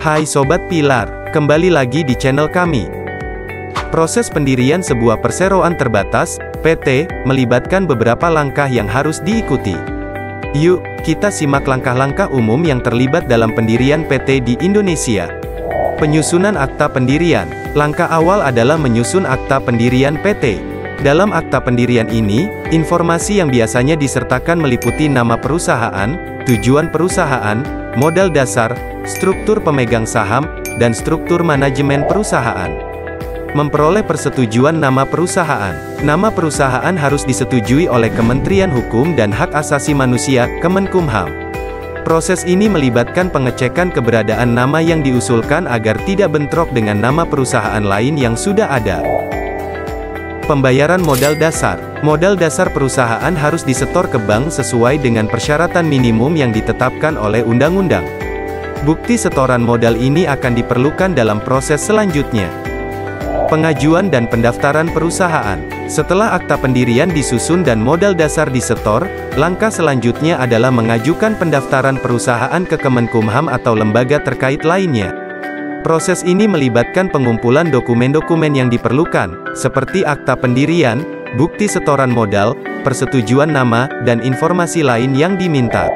Hai Sobat Pilar, kembali lagi di channel kami. Proses pendirian sebuah perseroan terbatas, PT, melibatkan beberapa langkah yang harus diikuti. Yuk, kita simak langkah-langkah umum yang terlibat dalam pendirian PT di Indonesia. Penyusunan akta pendirian. Langkah awal adalah menyusun akta pendirian PT. Dalam akta pendirian ini, informasi yang biasanya disertakan meliputi nama perusahaan, tujuan perusahaan, modal dasar, struktur pemegang saham, dan struktur manajemen perusahaan. Memperoleh persetujuan nama perusahaan. Nama perusahaan harus disetujui oleh Kementerian Hukum dan Hak Asasi Manusia, Kemenkumham. Proses ini melibatkan pengecekan keberadaan nama yang diusulkan agar tidak bentrok dengan nama perusahaan lain yang sudah ada. Pembayaran modal dasar. Modal dasar perusahaan harus disetor ke bank sesuai dengan persyaratan minimum yang ditetapkan oleh undang-undang. Bukti setoran modal ini akan diperlukan dalam proses selanjutnya. Pengajuan dan pendaftaran perusahaan. Setelah akta pendirian disusun dan modal dasar disetor, langkah selanjutnya adalah mengajukan pendaftaran perusahaan ke Kemenkumham atau lembaga terkait lainnya. Proses ini melibatkan pengumpulan dokumen-dokumen yang diperlukan, seperti akta pendirian, bukti setoran modal, persetujuan nama, dan informasi lain yang diminta.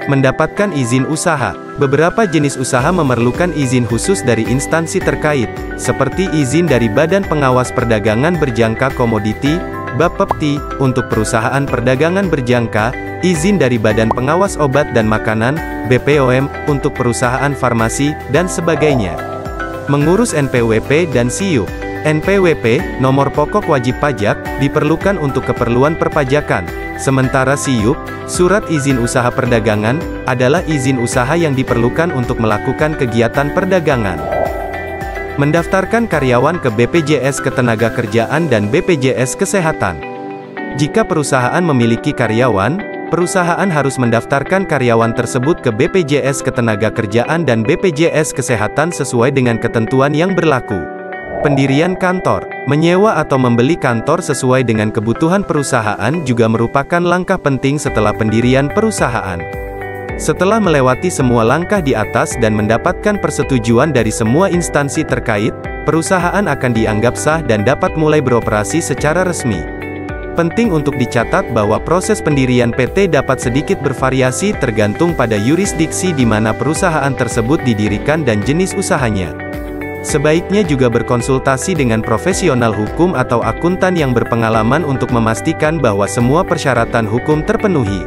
Mendapatkan izin usaha. Beberapa jenis usaha memerlukan izin khusus dari instansi terkait, seperti izin dari Badan Pengawas Perdagangan Berjangka Komoditi, Bapepti, untuk perusahaan perdagangan berjangka, izin dari Badan Pengawas Obat dan Makanan, BPOM, untuk perusahaan farmasi, dan sebagainya. Mengurus NPWP dan SIUP. NPWP, nomor pokok wajib pajak, diperlukan untuk keperluan perpajakan, sementara SIUP, surat izin usaha perdagangan, adalah izin usaha yang diperlukan untuk melakukan kegiatan perdagangan. Mendaftarkan karyawan ke BPJS Ketenagakerjaan dan BPJS Kesehatan. Jika perusahaan memiliki karyawan, perusahaan harus mendaftarkan karyawan tersebut ke BPJS Ketenagakerjaan dan BPJS Kesehatan sesuai dengan ketentuan yang berlaku. Pendirian kantor. Menyewa atau membeli kantor sesuai dengan kebutuhan perusahaan juga merupakan langkah penting setelah pendirian perusahaan. Setelah melewati semua langkah di atas dan mendapatkan persetujuan dari semua instansi terkait, perusahaan akan dianggap sah dan dapat mulai beroperasi secara resmi. Penting untuk dicatat bahwa proses pendirian PT dapat sedikit bervariasi tergantung pada yurisdiksi di mana perusahaan tersebut didirikan dan jenis usahanya. Sebaiknya juga berkonsultasi dengan profesional hukum atau akuntan yang berpengalaman untuk memastikan bahwa semua persyaratan hukum terpenuhi.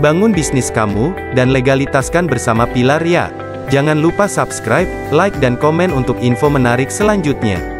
Bangun bisnis kamu, dan legalitaskan bersama Pilar ya. Jangan lupa subscribe, like dan komen untuk info menarik selanjutnya.